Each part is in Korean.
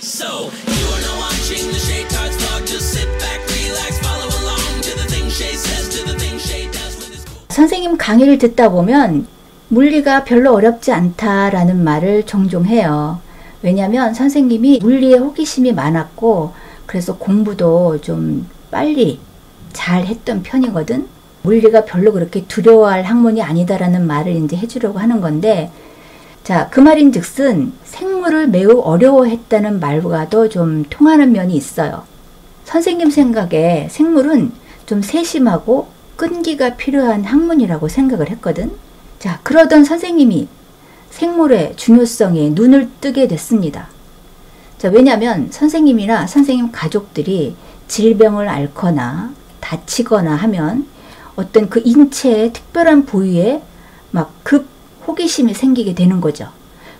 So, you are now watching the Shay Talks vlog. Just sit back, relax, follow along to the things Shay says, to the things Shay does with his cool. 선생님 강의를 듣다 보면 물리가 별로 어렵지 않다라는 말을 종종 해요. 왜냐하면 선생님이 물리에 호기심이 많았고 그래서 공부도 좀 빨리 잘 했던 편이거든. 물리가 별로 그렇게 두려워할 학문이 아니다라는 말을 이제 해주려고 하는 건데, 자, 그 말인 즉슨 생물을 매우 어려워했다는 말과도 좀 통하는 면이 있어요. 선생님 생각에 생물은 좀 세심하고 끈기가 필요한 학문이라고 생각을 했거든. 자, 그러던 선생님이 생물의 중요성에 눈을 뜨게 됐습니다. 자, 왜냐하면 선생님이나 선생님 가족들이 질병을 앓거나 다치거나 하면 어떤 그 인체의 특별한 부위에 막 급 호기심이 생기게 되는 거죠.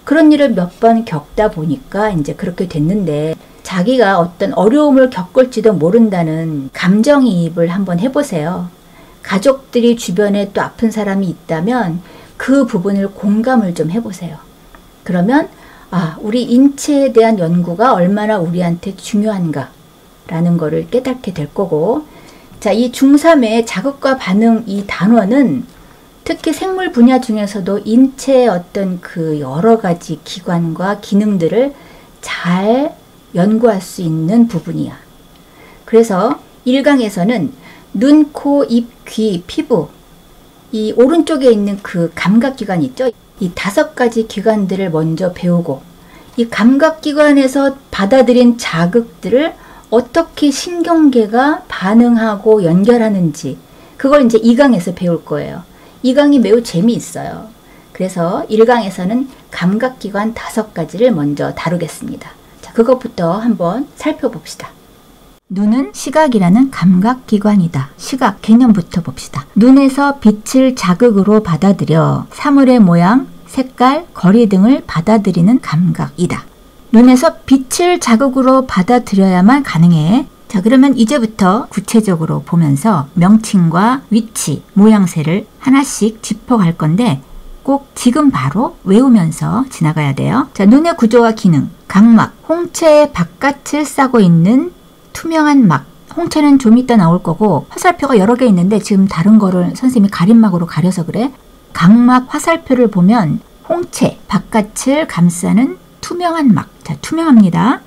그런 일을 몇 번 겪다 보니까 이제 그렇게 됐는데, 자기가 어떤 어려움을 겪을지도 모른다는 감정이입을 한번 해보세요. 가족들이 주변에 또 아픈 사람이 있다면 그 부분을 공감을 좀 해보세요. 그러면 우리 인체에 대한 연구가 얼마나 우리한테 중요한가 라는 거를 깨닫게 될 거고, 자, 이 중3의 자극과 반응 이 단원은 특히 생물 분야 중에서도 인체의 어떤 그 여러 가지 기관과 기능들을 잘 연구할 수 있는 부분이야. 그래서 1강에서는 눈, 코, 입, 귀, 피부, 이 오른쪽에 있는 그 감각기관 있죠? 이 5가지 기관들을 먼저 배우고, 이 감각기관에서 받아들인 자극들을 어떻게 신경계가 반응하고 연결하는지, 그걸 이제 2강에서 배울 거예요. 2강이 매우 재미있어요. 그래서 1강에서는 감각기관 5가지를 먼저 다루겠습니다. 자, 그것부터 한번 살펴봅시다. 눈은 시각이라는 감각기관이다. 시각 개념부터 봅시다. 눈에서 빛을 자극으로 받아들여 사물의 모양, 색깔, 거리 등을 받아들이는 감각이다. 눈에서 빛을 자극으로 받아들여야만 가능해. 자, 그러면 이제부터 구체적으로 보면서 명칭과 위치, 모양새를 하나씩 짚어갈 건데 꼭 지금 바로 외우면서 지나가야 돼요. 자, 눈의 구조와 기능, 각막, 홍채의 바깥을 싸고 있는 투명한 막, 홍채는 좀 이따 나올 거고 화살표가 여러 개 있는데 지금 다른 거를 선생님이 가림막으로 가려서 그래. 각막 화살표를 보면 홍채, 바깥을 감싸는 투명한 막, 자, 투명합니다.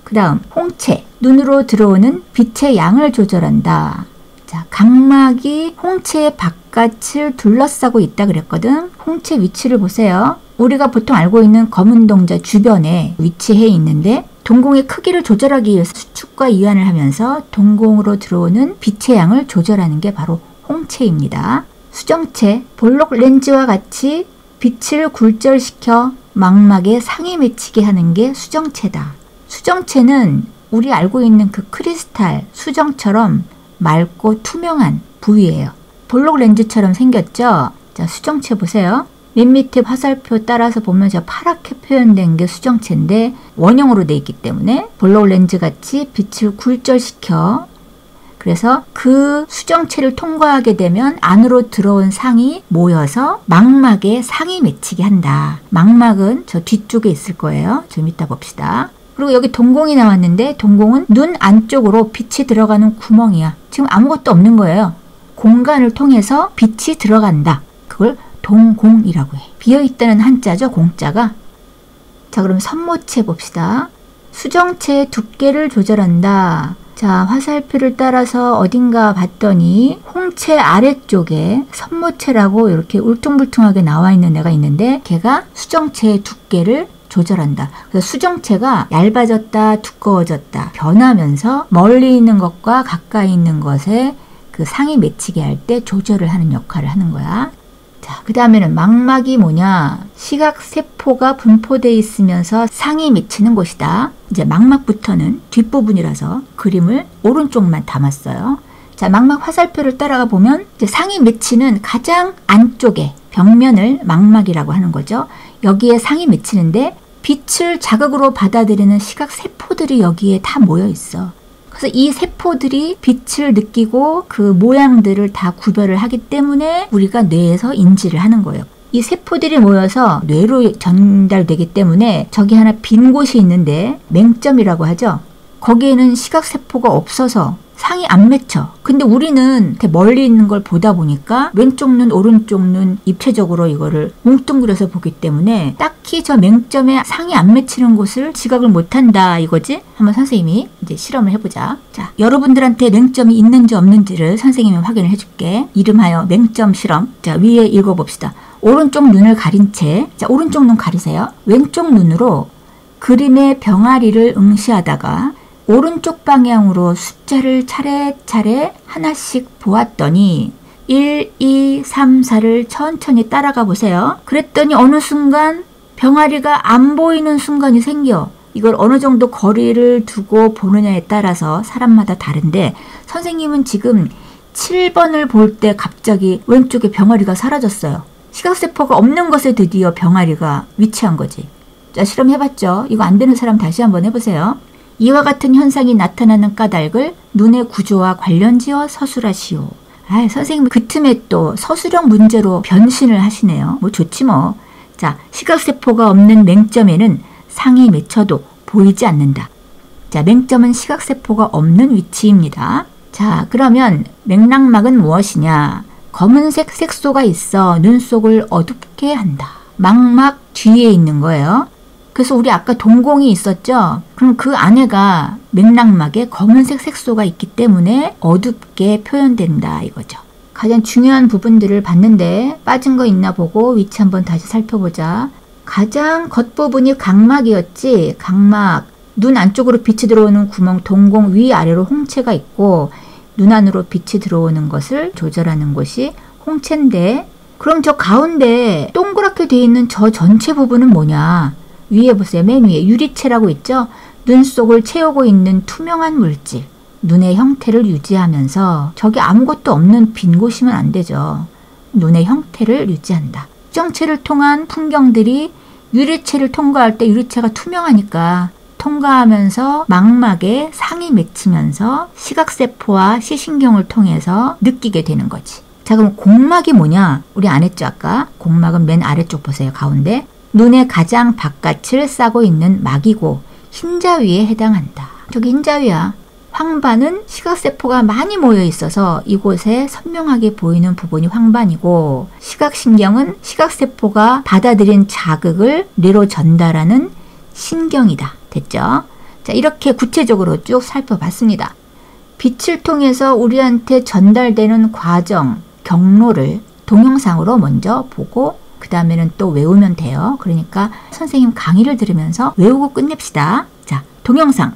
그 다음 홍채, 눈으로 들어오는 빛의 양을 조절한다. 자, 각막이 홍채의 바깥을 둘러싸고 있다 그랬거든. 홍채 위치를 보세요. 우리가 보통 알고 있는 검은 동자 주변에 위치해 있는데 동공의 크기를 조절하기 위해서 수축과 이완을 하면서 동공으로 들어오는 빛의 양을 조절하는 게 바로 홍채입니다. 수정체, 볼록 렌즈와 같이 빛을 굴절시켜 망막에 상이 맺히게 하는 게 수정체다. 수정체는 우리 알고 있는 그 크리스탈, 수정처럼 맑고 투명한 부위예요. 볼록 렌즈처럼 생겼죠? 자, 수정체 보세요. 맨 밑에 화살표 따라서 보면 저 파랗게 표현된 게 수정체인데 원형으로 돼 있기 때문에 볼록 렌즈 같이 빛을 굴절시켜, 그래서 그 수정체를 통과하게 되면 안으로 들어온 상이 모여서 망막에 상이 맺히게 한다. 망막은 저 뒤쪽에 있을 거예요. 좀 이따 봅시다. 그리고 여기 동공이 나왔는데 동공은 눈 안쪽으로 빛이 들어가는 구멍이야. 지금 아무것도 없는 거예요. 공간을 통해서 빛이 들어간다. 그걸 동공이라고 해. 비어있다는 한자죠, 공자가. 자, 그럼 선모체 봅시다. 수정체의 두께를 조절한다. 자, 화살표를 따라서 어딘가 봤더니 홍채 아래쪽에 선모체라고 이렇게 울퉁불퉁하게 나와 있는 애가 있는데 걔가 수정체의 두께를 조절한다. 그래서 수정체가 얇아졌다, 두꺼워졌다, 변하면서 멀리 있는 것과 가까이 있는 것에 그 상이 맺히게 할 때 조절을 하는 역할을 하는 거야. 자, 그 다음에는 망막이 뭐냐? 시각세포가 분포되어 있으면서 상이 맺히는 곳이다. 이제 망막부터는 뒷부분이라서 그림을 오른쪽만 담았어요. 자, 망막 화살표를 따라가 보면 이제 상이 맺히는 가장 안쪽에 벽면을 망막이라고 하는 거죠. 여기에 상이 맺히는데 빛을 자극으로 받아들이는 시각세포들이 여기에 다 모여 있어. 그래서 이 세포들이 빛을 느끼고 그 모양들을 다 구별을 하기 때문에 우리가 뇌에서 인지를 하는 거예요. 이 세포들이 모여서 뇌로 전달되기 때문에 저기 하나 빈 곳이 있는데 맹점이라고 하죠. 거기에는 시각세포가 없어서 상이 안 맺혀. 근데 우리는 이렇게 멀리 있는 걸 보다 보니까 왼쪽 눈, 오른쪽 눈 입체적으로 이거를 뭉뚱그려서 보기 때문에 딱히 저 맹점에 상이 안 맺히는 곳을 지각을 못한다 이거지? 한번 선생님이 이제 실험을 해보자. 자, 여러분들한테 맹점이 있는지 없는지를 선생님이 확인을 해줄게. 이름하여 맹점 실험. 자, 위에 읽어봅시다. 오른쪽 눈을 가린 채, 자, 오른쪽 눈 가리세요. 왼쪽 눈으로 그림의 병아리를 응시하다가 오른쪽 방향으로 숫자를 차례차례 하나씩 보았더니 1, 2, 3, 4를 천천히 따라가 보세요. 그랬더니 어느 순간 병아리가 안 보이는 순간이 생겨. 이걸 어느 정도 거리를 두고 보느냐에 따라서 사람마다 다른데 선생님은 지금 7번을 볼 때 갑자기 왼쪽에 병아리가 사라졌어요. 시각세포가 없는 것에 드디어 병아리가 위치한 거지. 자, 실험해봤죠? 이거 안 되는 사람 다시 한번 해보세요. 이와 같은 현상이 나타나는 까닭을 눈의 구조와 관련지어 서술하시오. 아, 선생님 그 틈에 또 서술형 문제로 변신을 하시네요. 뭐 좋지 뭐. 자, 시각세포가 없는 맹점에는 상이 맺혀도 보이지 않는다. 자, 맹점은 시각세포가 없는 위치입니다. 자, 그러면 맥락막은 무엇이냐? 검은색 색소가 있어 눈 속을 어둡게 한다. 망막 뒤에 있는 거예요. 그래서 우리 아까 동공이 있었죠? 그럼 그 안에가 맥락막에 검은색 색소가 있기 때문에 어둡게 표현된다 이거죠. 가장 중요한 부분들을 봤는데 빠진 거 있나 보고 위치 한번 다시 살펴보자. 가장 겉부분이 각막이었지. 각막. 눈 안쪽으로 빛이 들어오는 구멍, 동공 위아래로 홍채가 있고 눈 안으로 빛이 들어오는 것을 조절하는 곳이 홍채인데 그럼 저 가운데 동그랗게 되어 있는 저 전체 부분은 뭐냐? 위에 보세요. 맨 위에 유리체라고 있죠? 눈 속을 채우고 있는 투명한 물질. 눈의 형태를 유지하면서 저기 아무것도 없는 빈 곳이면 안 되죠. 눈의 형태를 유지한다. 정체를 통한 풍경들이 유리체를 통과할 때 유리체가 투명하니까 통과하면서 망막에 상이 맺히면서 시각세포와 시신경을 통해서 느끼게 되는 거지. 자, 그럼 공막이 뭐냐? 우리 안 했죠 아까? 공막은 맨 아래쪽 보세요. 가운데. 눈의 가장 바깥을 싸고 있는 막이고 흰자위에 해당한다. 저기 흰자위야. 황반은 시각세포가 많이 모여 있어서 이곳에 선명하게 보이는 부분이 황반이고 시각신경은 시각세포가 받아들인 자극을 뇌로 전달하는 신경이다. 됐죠? 자, 이렇게 구체적으로 쭉 살펴봤습니다. 빛을 통해서 우리한테 전달되는 과정, 경로를 동영상으로 먼저 보고 그 다음에는 또 외우면 돼요. 그러니까 선생님 강의를 들으면서 외우고 끝냅시다. 자, 동영상.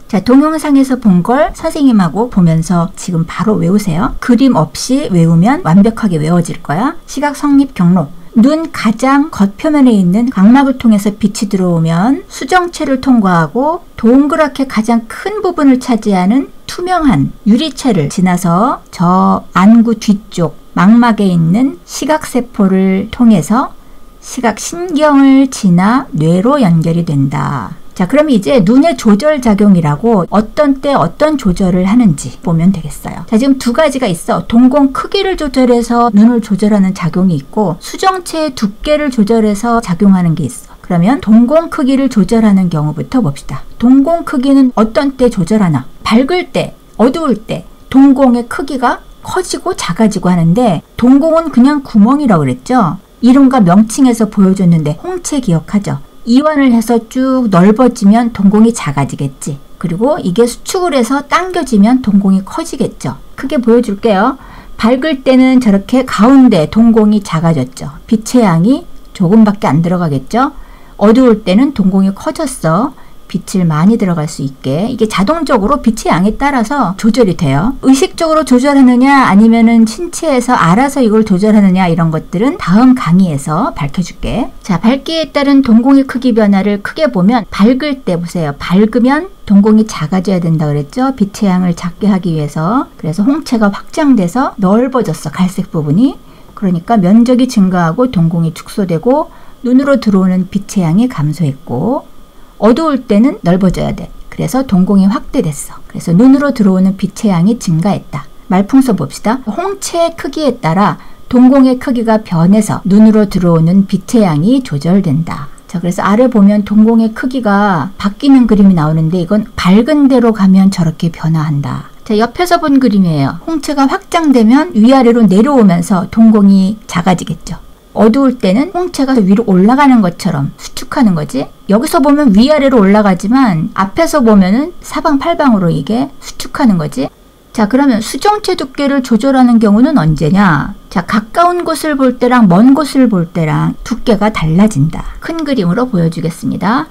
자, 동영상에서 본 걸 선생님하고 보면서 지금 바로 외우세요. 그림 없이 외우면 완벽하게 외워질 거야. 시각 성립 경로. 눈 가장 겉표면에 있는 각막을 통해서 빛이 들어오면 수정체를 통과하고 동그랗게 가장 큰 부분을 차지하는 투명한 유리체를 지나서 저 안구 뒤쪽 망막에 있는 시각세포를 통해서 시각신경을 지나 뇌로 연결이 된다. 자, 그럼 이제 눈의 조절작용이라고 어떤 때 어떤 조절을 하는지 보면 되겠어요. 자, 지금 두 가지가 있어. 동공 크기를 조절해서 눈을 조절하는 작용이 있고 수정체의 두께를 조절해서 작용하는 게 있어. 그러면 동공 크기를 조절하는 경우부터 봅시다. 동공 크기는 어떤 때 조절하나? 밝을 때, 어두울 때 동공의 크기가 커지고 작아지고 하는데 동공은 그냥 구멍이라고 그랬죠. 이름과 명칭에서 보여줬는데 홍채 기억하죠? 이완을 해서 쭉 넓어지면 동공이 작아지겠지. 그리고 이게 수축을 해서 당겨지면 동공이 커지겠죠. 크게 보여줄게요. 밝을 때는 저렇게 가운데 동공이 작아졌죠. 빛의 양이 조금밖에 안 들어가겠죠. 어두울 때는 동공이 커졌어. 빛을 많이 들어갈 수 있게. 이게 자동적으로 빛의 양에 따라서 조절이 돼요. 의식적으로 조절하느냐 아니면은 신체에서 알아서 이걸 조절하느냐 이런 것들은 다음 강의에서 밝혀줄게. 자, 밝기에 따른 동공의 크기 변화를 크게 보면 밝을 때 보세요. 밝으면 동공이 작아져야 된다 그랬죠. 빛의 양을 작게 하기 위해서. 그래서 홍채가 확장돼서 넓어졌어. 갈색 부분이. 그러니까 면적이 증가하고 동공이 축소되고 눈으로 들어오는 빛의 양이 감소했고 어두울 때는 넓어져야 돼. 그래서 동공이 확대됐어. 그래서 눈으로 들어오는 빛의 양이 증가했다. 말풍선 봅시다. 홍채의 크기에 따라 동공의 크기가 변해서 눈으로 들어오는 빛의 양이 조절된다. 자, 그래서 아래 보면 동공의 크기가 바뀌는 그림이 나오는데 이건 밝은 데로 가면 저렇게 변화한다. 자, 옆에서 본 그림이에요. 홍채가 확장되면 위아래로 내려오면서 동공이 작아지겠죠. 어두울 때는 홍채가 위로 올라가는 것처럼 수축하는 거지. 여기서 보면 위아래로 올라가지만 앞에서 보면은 사방팔방으로 이게 수축하는 거지. 자, 그러면 수정체 두께를 조절하는 경우는 언제냐? 자, 가까운 곳을 볼 때랑 먼 곳을 볼 때랑 두께가 달라진다. 큰 그림으로 보여주겠습니다.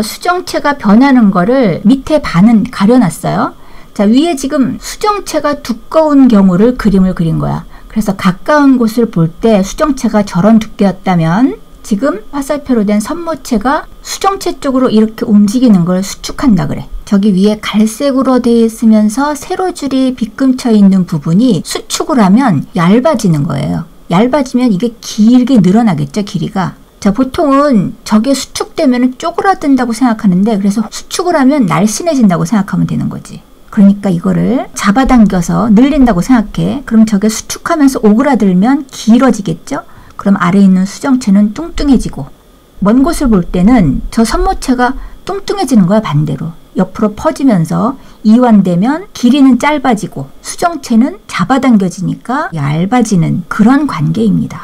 수정체가 변하는 거를 밑에 반은 가려놨어요. 자, 위에 지금 수정체가 두꺼운 경우를 그림을 그린 거야. 그래서 가까운 곳을 볼 때 수정체가 저런 두께였다면 지금 화살표로 된 선모체가 수정체 쪽으로 이렇게 움직이는 걸 수축한다 그래. 저기 위에 갈색으로 되어 있으면서 세로줄이 빗금쳐 있는 부분이 수축을 하면 얇아지는 거예요. 얇아지면 이게 길게 늘어나겠죠, 길이가. 자, 보통은 저게 수축되면 쪼그라든다고 생각하는데 그래서 수축을 하면 날씬해진다고 생각하면 되는 거지. 그러니까 이거를 잡아당겨서 늘린다고 생각해. 그럼 저게 수축하면서 오그라들면 길어지겠죠? 그럼 아래에 있는 수정체는 뚱뚱해지고 먼 곳을 볼 때는 저 선모체가 뚱뚱해지는 거야, 반대로. 옆으로 퍼지면서 이완되면 길이는 짧아지고 수정체는 잡아당겨지니까 얇아지는 그런 관계입니다.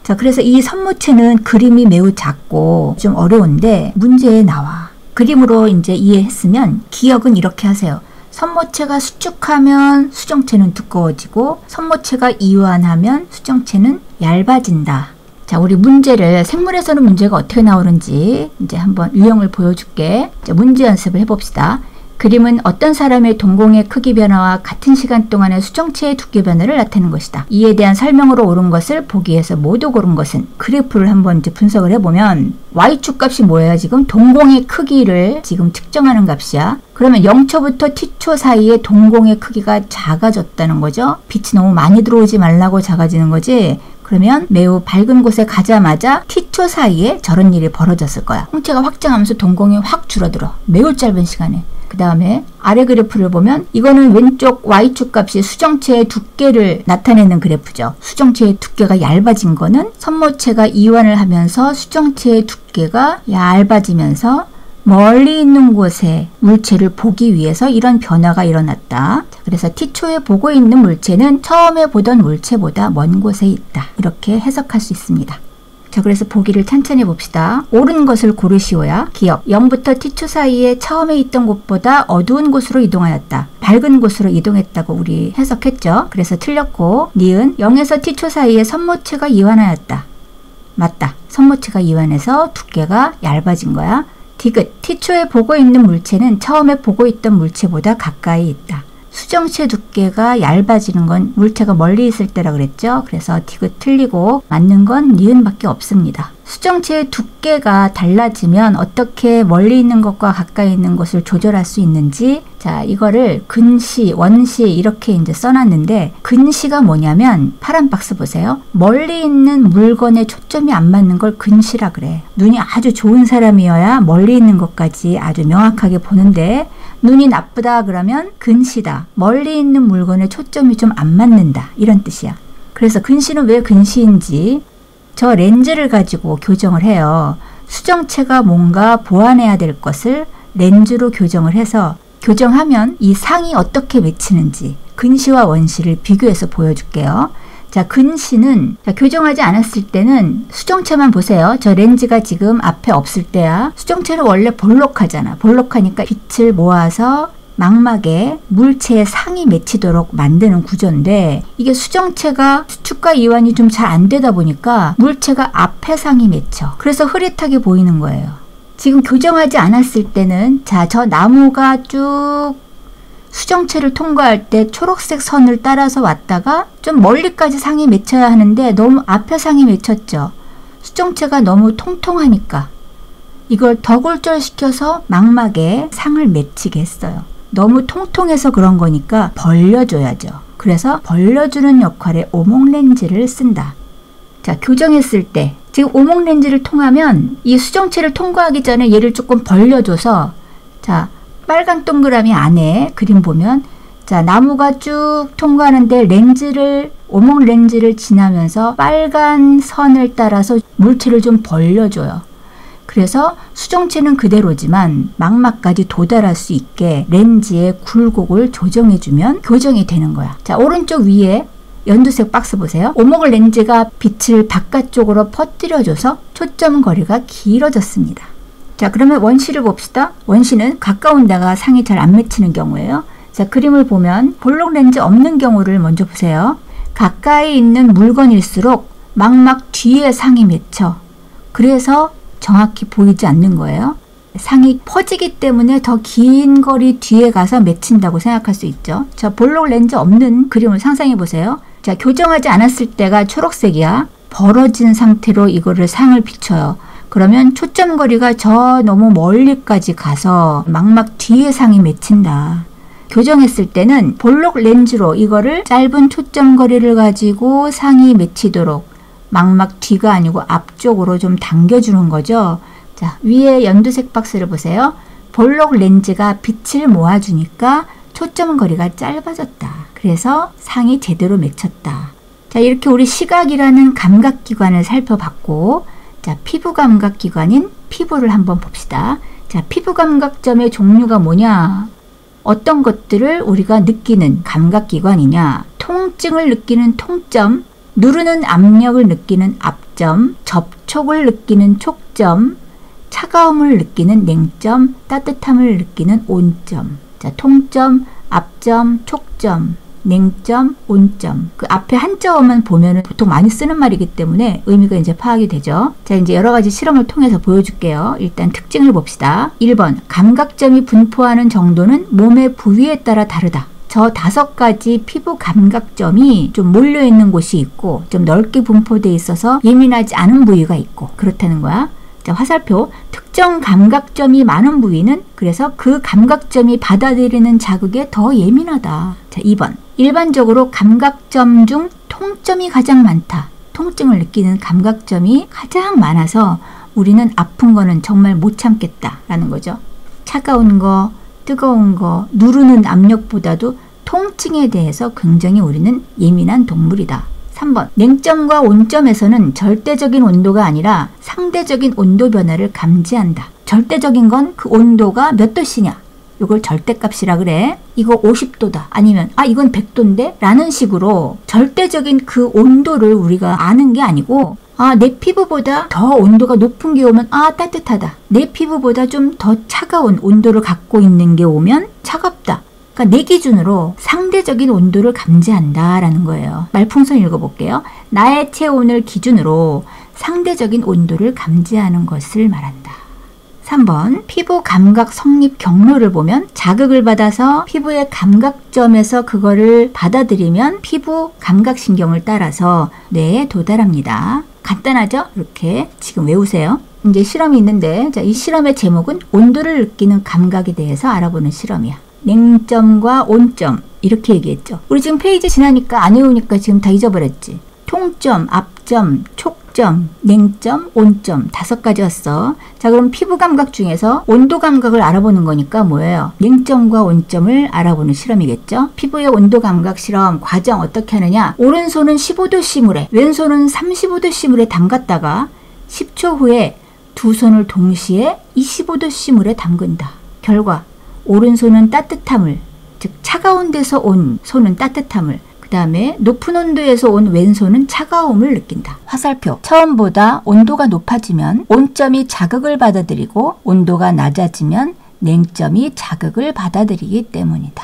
자, 그래서 이 선모체는 그림이 매우 작고 좀 어려운데 문제에 나와. 그림으로 이제 이해했으면 기억은 이렇게 하세요. 선모체가 수축하면 수정체는 두꺼워지고 선모체가 이완하면 수정체는 얇아진다. 자, 우리 문제를 생물에서는 문제가 어떻게 나오는지 이제 한번 유형을 보여줄게. 자, 문제 연습을 해봅시다. 그림은 어떤 사람의 동공의 크기 변화와 같은 시간 동안의 수정체의 두께 변화를 나타내는 것이다. 이에 대한 설명으로 옳은 것을 보기에서 모두 고른 것은 그래프를 한번 이제 분석을 해보면 Y축 값이 뭐예요? 지금 동공의 크기를 지금 측정하는 값이야. 그러면 0초부터 T초 사이에 동공의 크기가 작아졌다는 거죠. 빛이 너무 많이 들어오지 말라고 작아지는 거지. 그러면 매우 밝은 곳에 가자마자 T초 사이에 저런 일이 벌어졌을 거야. 홍채가 확장하면서 동공이 확 줄어들어. 매우 짧은 시간에. 그 다음에 아래 그래프를 보면 이거는 왼쪽 Y축 값이 수정체의 두께를 나타내는 그래프죠. 수정체의 두께가 얇아진 거는 선모체가 이완을 하면서 수정체의 두께가 얇아지면서 멀리 있는 곳에 물체를 보기 위해서 이런 변화가 일어났다. 그래서 T초에 보고 있는 물체는 처음에 보던 물체보다 먼 곳에 있다. 이렇게 해석할 수 있습니다. 자, 그래서 보기를 천천히 봅시다. 옳은 것을 고르시오야. 기억. 0부터 T초 사이에 처음에 있던 곳보다 어두운 곳으로 이동하였다. 밝은 곳으로 이동했다고 우리 해석했죠. 그래서 틀렸고, 니은 0에서 T초 사이에 선모체가 이완하였다. 맞다. 선모체가 이완해서 두께가 얇아진 거야. 디귿. T초에 보고 있는 물체는 처음에 보고 있던 물체보다 가까이 있다. 수정체 두께가 얇아지는 건 물체가 멀리 있을 때라 그랬죠. 그래서 디귿 틀리고 맞는 건 니은밖에 없습니다. 수정체의 두께가 달라지면 어떻게 멀리 있는 것과 가까이 있는 것을 조절할 수 있는지, 자, 이거를 근시, 원시 이렇게 이제 써놨는데, 근시가 뭐냐면 파란 박스 보세요. 멀리 있는 물건에 초점이 안 맞는 걸 근시라 그래. 눈이 아주 좋은 사람이어야 멀리 있는 것까지 아주 명확하게 보는데, 눈이 나쁘다 그러면 근시다. 멀리 있는 물건에 초점이 좀 안 맞는다, 이런 뜻이야. 그래서 근시는 왜 근시인지 저 렌즈를 가지고 교정을 해요. 수정체가 뭔가 보완해야 될 것을 렌즈로 교정을 해서 교정하면 이 상이 어떻게 맺히는지 근시와 원시를 비교해서 보여줄게요. 자, 근시는 교정하지 않았을 때는 수정체만 보세요. 저 렌즈가 지금 앞에 없을 때야. 수정체는 원래 볼록하잖아. 볼록하니까 빛을 모아서 망막에 물체의 상이 맺히도록 만드는 구조인데, 이게 수정체가 수축과 이완이 좀 잘 안 되다 보니까 물체가 앞에 상이 맺혀. 그래서 흐릿하게 보이는 거예요. 지금 교정하지 않았을 때는, 자, 저 나무가 쭉 수정체를 통과할 때 초록색 선을 따라서 왔다가 좀 멀리까지 상이 맺혀야 하는데 너무 앞에 상이 맺혔죠. 수정체가 너무 통통하니까 이걸 더골절시켜서 망막에 상을 맺히게 했어요. 너무 통통해서 그런 거니까 벌려줘야죠. 그래서 벌려주는 역할의 오목렌즈를 쓴다. 자, 교정했을 때 지금 오목렌즈를 통하면 이 수정체를 통과하기 전에 얘를 조금 벌려줘서, 자, 빨간 동그라미 안에 그림 보면, 자, 나무가 쭉 통과하는데 렌즈를, 오목렌즈를 지나면서 빨간 선을 따라서 물체를 좀 벌려줘요. 그래서 수정체는 그대로지만 망막까지 도달할 수 있게 렌즈의 굴곡을 조정해주면 교정이 되는 거야. 자, 오른쪽 위에 연두색 박스 보세요. 오목 렌즈가 빛을 바깥쪽으로 퍼뜨려줘서 초점 거리가 길어졌습니다. 자, 그러면 원시를 봅시다. 원시는 가까운 데가 상이 잘 안 맺히는 경우예요. 자, 그림을 보면 볼록 렌즈 없는 경우를 먼저 보세요. 가까이 있는 물건일수록 망막 뒤에 상이 맺혀. 그래서 정확히 보이지 않는 거예요. 상이 퍼지기 때문에 더 긴 거리 뒤에 가서 맺힌다고 생각할 수 있죠. 자, 볼록 렌즈 없는 그림을 상상해 보세요. 자, 교정하지 않았을 때가 초록색이야. 벌어진 상태로 이거를 상을 비춰요. 그러면 초점 거리가 저 너무 멀리까지 가서 망막 뒤에 상이 맺힌다. 교정했을 때는 볼록 렌즈로 이거를 짧은 초점 거리를 가지고 상이 맺히도록 망막 뒤가 아니고 앞쪽으로 좀 당겨주는 거죠. 자, 위에 연두색 박스를 보세요. 볼록 렌즈가 빛을 모아주니까 초점 거리가 짧아졌다. 그래서 상이 제대로 맺혔다. 자, 이렇게 우리 시각이라는 감각기관을 살펴봤고, 자, 피부 감각기관인 피부를 한번 봅시다. 자, 피부 감각점의 종류가 뭐냐? 어떤 것들을 우리가 느끼는 감각기관이냐? 통증을 느끼는 통점, 누르는 압력을 느끼는 압점, 접촉을 느끼는 촉점, 차가움을 느끼는 냉점, 따뜻함을 느끼는 온점. 자, 통점, 압점, 촉점, 냉점, 온점. 그 앞에 한자어만 보면은 보통 많이 쓰는 말이기 때문에 의미가 이제 파악이 되죠. 자, 이제 여러 가지 실험을 통해서 보여줄게요. 일단 특징을 봅시다. 1번, 감각점이 분포하는 정도는 몸의 부위에 따라 다르다. 저 5가지 피부 감각점이 좀 몰려있는 곳이 있고 좀 넓게 분포되어 있어서 예민하지 않은 부위가 있고 그렇다는 거야. 자, 화살표. 특정 감각점이 많은 부위는 그래서 그 감각점이 받아들이는 자극에 더 예민하다. 자, 2번. 일반적으로 감각점 중 통점이 가장 많다. 통증을 느끼는 감각점이 가장 많아서 우리는 아픈 거는 정말 못 참겠다 라는 거죠. 차가운 거, 뜨거운 거, 누르는 압력보다도 통증에 대해서 굉장히 우리는 예민한 동물이다. 3번. 냉점과 온점에서는 절대적인 온도가 아니라 상대적인 온도 변화를 감지한다. 절대적인 건 그 온도가 몇 도씨냐. 이걸 절대값이라 그래. 이거 50도다. 아니면 이건 100도인데? 라는 식으로 절대적인 그 온도를 우리가 아는 게 아니고, 내 피부보다 더 온도가 높은 게 오면 따뜻하다. 내 피부보다 좀 더 차가운 온도를 갖고 있는 게 오면 차갑다. 그러니까 내 기준으로 상대적인 온도를 감지한다라는 거예요. 말풍선 읽어볼게요. 나의 체온을 기준으로 상대적인 온도를 감지하는 것을 말한다. 3번 피부 감각 성립 경로를 보면 자극을 받아서 피부의 감각점에서 그거를 받아들이면 피부 감각신경을 따라서 뇌에 도달합니다. 간단하죠? 이렇게 지금 외우세요. 이제 실험이 있는데 자, 이 실험의 제목은 온도를 느끼는 감각에 대해서 알아보는 실험이야. 냉점과 온점 이렇게 얘기했죠. 우리 지금 페이지 지나니까 안 외우니까 지금 다 잊어버렸지. 통점, 앞점, 촉점, 냉점, 온점 5가지 왔어. 자, 그럼 피부 감각 중에서 온도 감각을 알아보는 거니까 뭐예요? 냉점과 온점을 알아보는 실험이겠죠. 피부의 온도 감각 실험 과정 어떻게 하느냐? 오른손은 15도씨 물에 왼손은 35도씨 물에 담갔다가 10초 후에 두 손을 동시에 25도씨 물에 담근다. 결과 오른손은 따뜻함을, 즉 차가운 데서 온 손은 따뜻함을, 그 다음에 높은 온도에서 온 왼손은 차가움을 느낀다. 화살표. 처음보다 온도가 높아지면 온점이 자극을 받아들이고 온도가 낮아지면 냉점이 자극을 받아들이기 때문이다.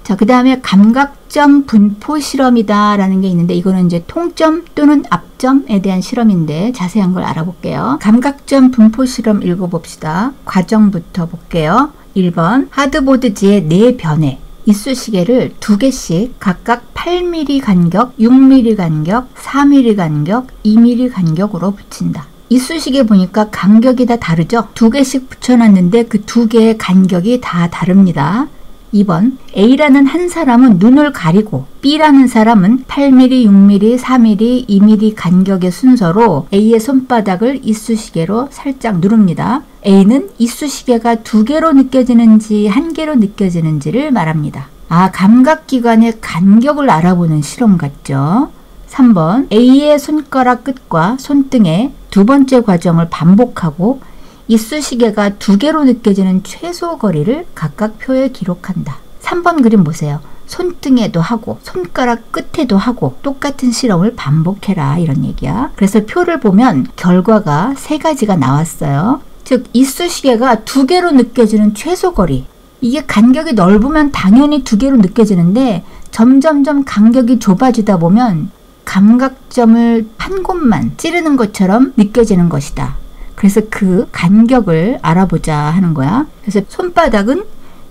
자, 그 다음에 감각점 분포 실험이다 라는 게 있는데 이거는 이제 통점 또는 앞점에 대한 실험인데 자세한 걸 알아볼게요. 감각점 분포 실험 읽어봅시다. 과정부터 볼게요. 1번 하드보드지의 4변에 이쑤시개를 2개씩 각각 8mm 간격, 6mm 간격, 4mm 간격, 2mm 간격으로 붙인다. 이쑤시개 보니까 간격이 다 다르죠? 2개씩 붙여놨는데 그 2개의 간격이 다 다릅니다. 2번 A라는 한 사람은 눈을 가리고 B라는 사람은 8mm, 6mm, 4mm, 2mm 간격의 순서로 A의 손바닥을 이쑤시개로 살짝 누릅니다. A는 이쑤시개가 2개로 느껴지는지 1개로 느껴지는지를 말합니다. 아, 감각기관의 간격을 알아보는 실험 같죠? 3번 A의 손가락 끝과 손등의 두 번째 과정을 반복하고 이쑤시개가 2개로 느껴지는 최소 거리를 각각 표에 기록한다. 3번 그림 보세요. 손등에도 하고 손가락 끝에도 하고 똑같은 실험을 반복해라 이런 얘기야. 그래서 표를 보면 결과가 3가지가 나왔어요. 즉 이쑤시개가 2개로 느껴지는 최소 거리. 이게 간격이 넓으면 당연히 2개로 느껴지는데 점점점 간격이 좁아지다 보면 감각점을 한 곳만 찌르는 것처럼 느껴지는 것이다. 그래서 그 간격을 알아보자 하는 거야. 그래서 손바닥은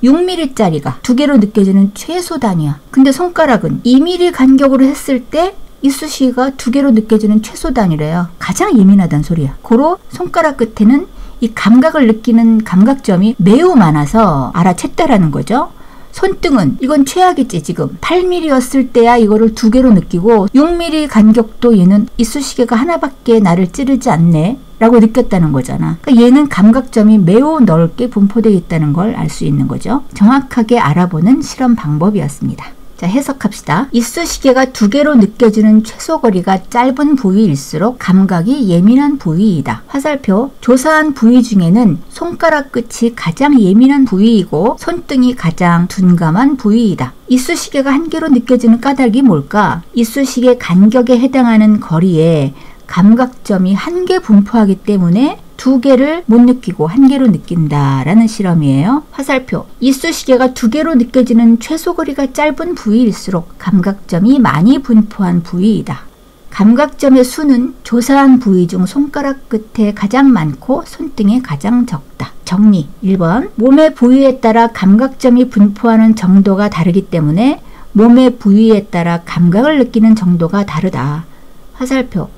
6mm짜리가 2개로 느껴지는 최소 단위야. 근데 손가락은 2mm 간격으로 했을 때 이쑤시개가 2개로 느껴지는 최소 단위래요. 가장 예민하다는 소리야. 고로 손가락 끝에는 이 감각을 느끼는 감각점이 매우 많아서 알아챘다라는 거죠. 손등은 이건 최악이지. 지금 8mm였을 때야 이거를 2개로 느끼고 6mm 간격도 얘는 이쑤시개가 하나밖에 나를 찌르지 않네 라고 느꼈다는 거잖아. 그러니까 얘는 감각점이 매우 넓게 분포되어 있다는 걸 알 수 있는 거죠. 정확하게 알아보는 실험 방법이었습니다. 자, 해석합시다. 이쑤시개가 2개로 느껴지는 최소 거리가 짧은 부위일수록 감각이 예민한 부위이다. 화살표. 조사한 부위 중에는 손가락 끝이 가장 예민한 부위이고 손등이 가장 둔감한 부위이다. 이쑤시개가 1개로 느껴지는 까닭이 뭘까? 이쑤시개 간격에 해당하는 거리에 감각점이 1개 분포하기 때문에 2개를 못 느끼고 1개로 느낀다라는 실험이에요. 화살표. 이쑤시개가 2개로 느껴지는 최소 거리가 짧은 부위일수록 감각점이 많이 분포한 부위이다. 감각점의 수는 조사한 부위 중 손가락 끝에 가장 많고 손등에 가장 적다. 정리. 1번. 몸의 부위에 따라 감각점이 분포하는 정도가 다르기 때문에 몸의 부위에 따라 감각을 느끼는 정도가 다르다. 화살표.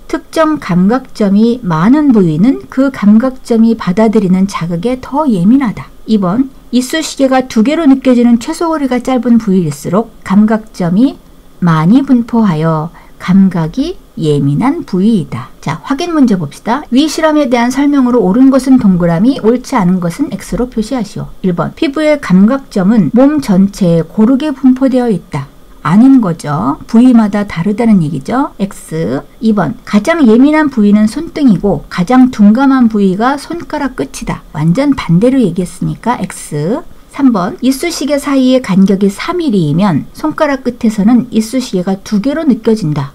특정 감각점이 많은 부위는 그 감각점이 받아들이는 자극에 더 예민하다. 2번. 이쑤시개가 2개로 느껴지는 최소 거리가 짧은 부위일수록 감각점이 많이 분포하여 감각이 예민한 부위이다. 자, 확인 문제 봅시다. 위 실험에 대한 설명으로 옳은 것은 동그라미, 옳지 않은 것은 X로 표시하시오. 1번. 피부의 감각점은 몸 전체에 고르게 분포되어 있다. 아닌 거죠. 부위마다 다르다는 얘기죠. X. 2번. 가장 예민한 부위는 손등이고 가장 둔감한 부위가 손가락 끝이다. 완전 반대로 얘기했으니까 X. 3번. 이쑤시개 사이의 간격이 4mm이면 손가락 끝에서는 이쑤시개가 2개로 느껴진다.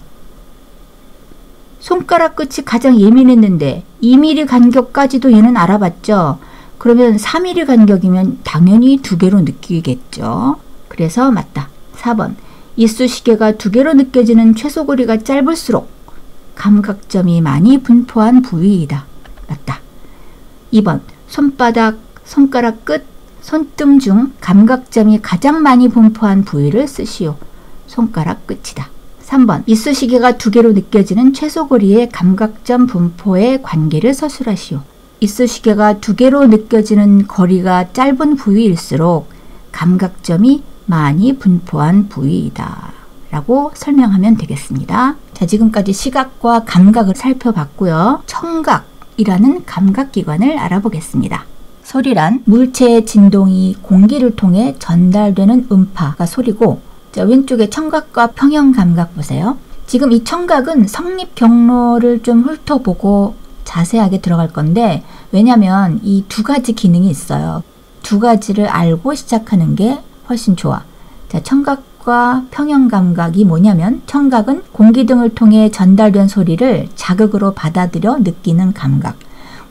손가락 끝이 가장 예민했는데 2mm 간격까지도 얘는 알아봤죠. 그러면 4mm 간격이면 당연히 2개로 느끼겠죠. 그래서 맞다. 4번. 이쑤시개가 2개로 느껴지는 최소 거리가 짧을수록 감각점이 많이 분포한 부위이다. 맞다. 2번 손바닥, 손가락 끝, 손등 중 감각점이 가장 많이 분포한 부위를 쓰시오. 손가락 끝이다. 3번 이쑤시개가 두 개로 느껴지는 최소 거리의 감각점 분포의 관계를 서술하시오. 이쑤시개가 두 개로 느껴지는 거리가 짧은 부위일수록 감각점이 많이 분포한 부위이다 라고 설명하면 되겠습니다. 자, 지금까지 시각과 감각을 살펴봤고요. 청각이라는 감각기관을 알아보겠습니다. 소리란 물체의 진동이 공기를 통해 전달되는 음파가 소리고, 자, 왼쪽에 청각과 평형감각 보세요. 지금 이 청각은 성립 경로를 좀 훑어보고 자세하게 들어갈 건데, 왜냐면 이 두 가지 기능이 있어요. 두 가지를 알고 시작하는 게 훨씬 좋아. 자, 청각과 평형감각이 뭐냐면, 청각은 공기 등을 통해 전달된 소리를 자극으로 받아들여 느끼는 감각.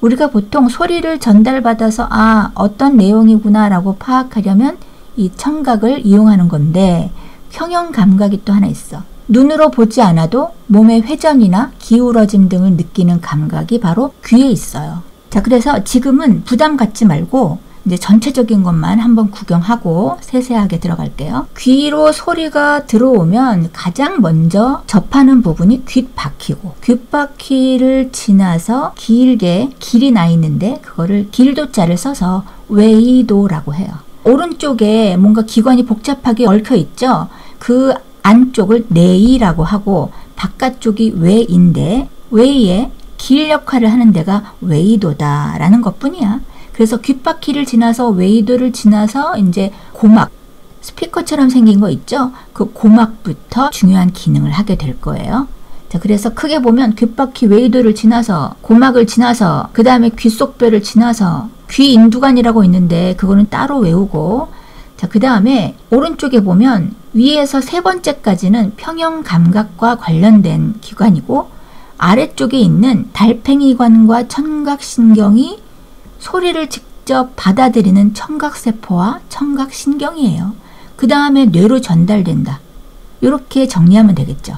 우리가 보통 소리를 전달받아서 어떤 내용이구나 라고 파악하려면 이 청각을 이용하는 건데, 평형감각이 또 하나 있어. 눈으로 보지 않아도 몸의 회전이나 기울어짐 등을 느끼는 감각이 바로 귀에 있어요. 자, 그래서 지금은 부담 갖지 말고 이제 전체적인 것만 한번 구경하고 세세하게 들어갈게요. 귀로 소리가 들어오면 가장 먼저 접하는 부분이 귓바퀴고, 귓바퀴를 지나서 길게 길이 나 있는데 그거를 길도자를 써서 외이도라고 해요. 오른쪽에 뭔가 기관이 복잡하게 얽혀 있죠. 그 안쪽을 내이라고 하고 바깥쪽이 외인데, 외의 길 역할을 하는 데가 외이도다라는 것뿐이야. 그래서 귓바퀴를 지나서 외이도를 지나서 이제 고막, 스피커처럼 생긴 거 있죠? 그 고막부터 중요한 기능을 하게 될 거예요. 자, 그래서 크게 보면 귓바퀴 외이도를 지나서 고막을 지나서 그 다음에 귓속뼈를 지나서 귀인두관이라고 있는데 그거는 따로 외우고, 자, 그 다음에 오른쪽에 보면 위에서 세 번째까지는 평형감각과 관련된 기관이고, 아래쪽에 있는 달팽이관과 청각신경이 소리를 직접 받아들이는 청각세포와 청각신경이에요. 그 다음에 뇌로 전달된다. 이렇게 정리하면 되겠죠.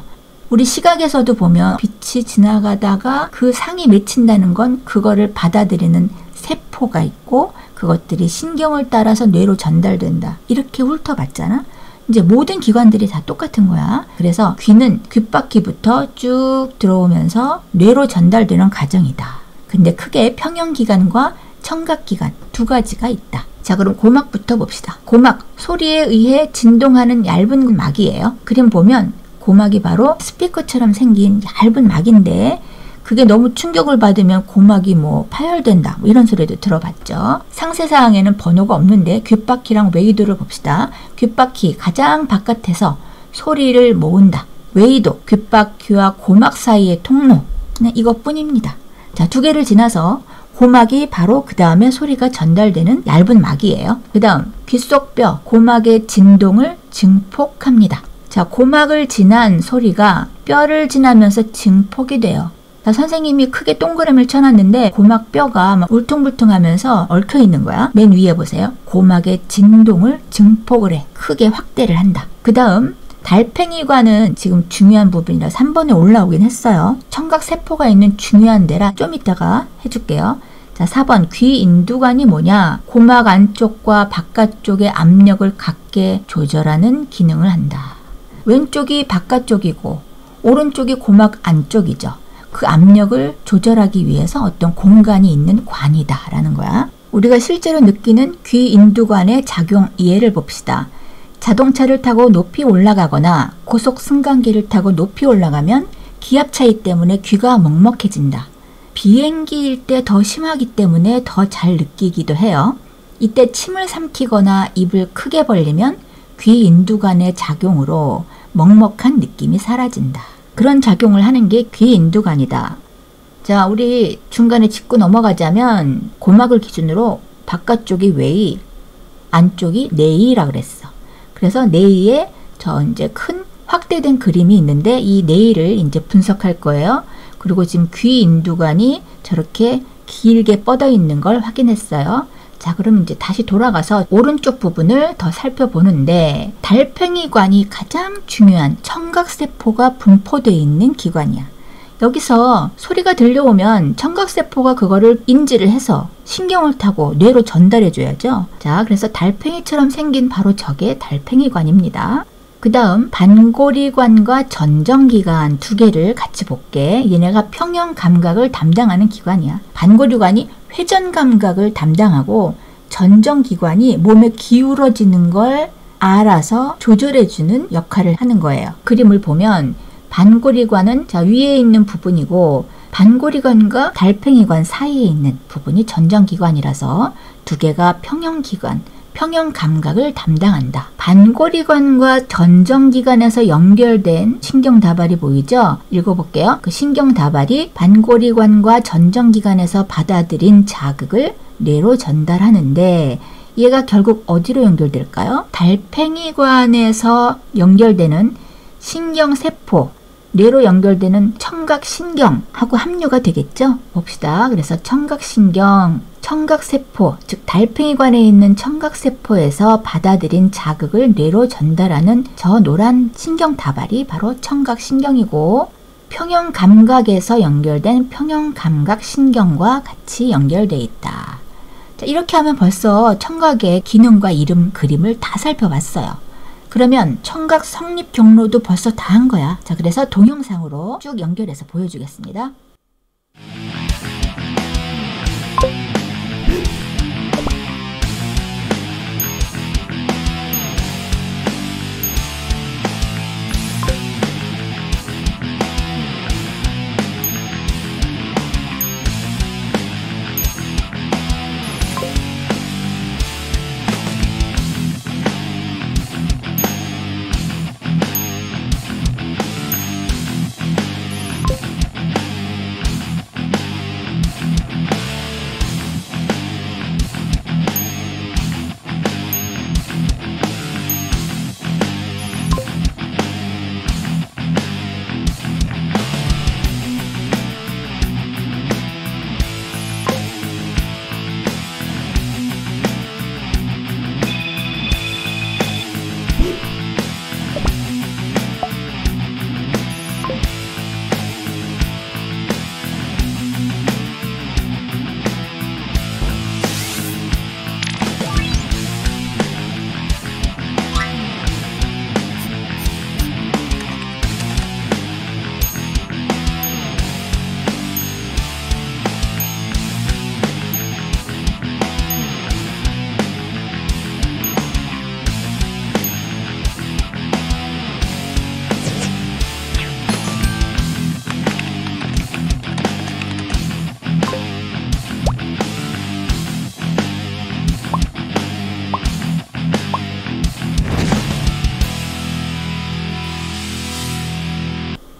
우리 시각에서도 보면 빛이 지나가다가 그 상이 맺힌다는 건 그거를 받아들이는 세포가 있고 그것들이 신경을 따라서 뇌로 전달된다. 이렇게 훑어봤잖아. 이제 모든 기관들이 다 똑같은 거야. 그래서 귀는 귓바퀴부터 쭉 들어오면서 뇌로 전달되는 과정이다. 근데 크게 평형기관과 청각기관 두 가지가 있다. 자, 그럼 고막부터 봅시다. 고막, 소리에 의해 진동하는 얇은 막이에요. 그림 보면 고막이 바로 스피커처럼 생긴 얇은 막인데, 그게 너무 충격을 받으면 고막이 파열된다 이런 소리도 들어봤죠. 상세사항에는 번호가 없는데 귓바퀴랑 외이도를 봅시다. 귓바퀴 가장 바깥에서 소리를 모은다. 외이도, 귓바퀴와 고막 사이의 통로, 이것뿐입니다. 자, 두 개를 지나서 고막이 바로 그 다음에 소리가 전달되는 얇은 막이에요. 그 다음 귓속뼈, 고막의 진동을 증폭합니다. 자, 고막을 지난 소리가 뼈를 지나면서 증폭이 돼요. 자, 선생님이 크게 동그라미를 쳐놨는데 고막뼈가 막 울퉁불퉁하면서 얽혀 있는 거야. 맨 위에 보세요. 고막의 진동을 증폭을 해. 크게 확대를 한다. 그 다음 달팽이관은 지금 중요한 부분이라 3번에 올라오긴 했어요. 청각세포가 있는 중요한 데라 좀 이따가 해줄게요. 자, 4번 귀인두관이 뭐냐? 고막 안쪽과 바깥쪽의 압력을 같게 조절하는 기능을 한다. 왼쪽이 바깥쪽이고 오른쪽이 고막 안쪽이죠. 그 압력을 조절하기 위해서 어떤 공간이 있는 관이다 라는 거야. 우리가 실제로 느끼는 귀인두관의 작용 이해를 봅시다. 자동차를 타고 높이 올라가거나 고속 승강기를 타고 높이 올라가면 기압 차이 때문에 귀가 먹먹해진다. 비행기일 때 더 심하기 때문에 더 잘 느끼기도 해요. 이때 침을 삼키거나 입을 크게 벌리면 귀인두관의 작용으로 먹먹한 느낌이 사라진다. 그런 작용을 하는 게 귀인두관이다. 자, 우리 중간에 짚고 넘어가자면 고막을 기준으로 바깥쪽이 외이, 안쪽이 내이라 그랬어. 그래서 내이에 저 이제 큰 확대된 그림이 있는데 이 내이를 이제 분석할 거예요. 그리고 지금 귀인두관이 저렇게 길게 뻗어 있는 걸 확인했어요. 자, 그럼 이제 다시 돌아가서 오른쪽 부분을 더 살펴보는데, 달팽이관이 가장 중요한 청각세포가 분포되어 있는 기관이야. 여기서 소리가 들려오면 청각세포가 그거를 인지를 해서 신경을 타고 뇌로 전달해 줘야죠. 자, 그래서 달팽이처럼 생긴 바로 저게 달팽이관입니다. 그 다음 반고리관과 전정기관 두 개를 같이 볼게. 얘네가 평형 감각을 담당하는 기관이야. 반고리관이 회전 감각을 담당하고 전정기관이 몸에 기울어지는 걸 알아서 조절해주는 역할을 하는 거예요. 그림을 보면 반고리관은 자 위에 있는 부분이고 반고리관과 달팽이관 사이에 있는 부분이 전정기관이라서 두 개가 평형기관, 평형 감각을 담당한다. 반고리관과 전정기관에서 연결된 신경다발이 보이죠? 읽어볼게요. 그 신경다발이 반고리관과 전정기관에서 받아들인 자극을 뇌로 전달하는데 얘가 결국 어디로 연결될까요? 달팽이관에서 연결되는 신경세포, 뇌로 연결되는 청각신경하고 합류가 되겠죠? 봅시다. 그래서 청각신경, 청각세포, 즉 달팽이관에 있는 청각세포에서 받아들인 자극을 뇌로 전달하는 저 노란 신경다발이 바로 청각신경이고 평형감각에서 연결된 평형감각신경과 같이 연결되어 있다. 자, 이렇게 하면 벌써 청각의 기능과 이름, 그림을 다 살펴봤어요. 그러면 청각 성립 경로도 벌써 다 한 거야. 자, 그래서 동영상으로 쭉 연결해서 보여주겠습니다.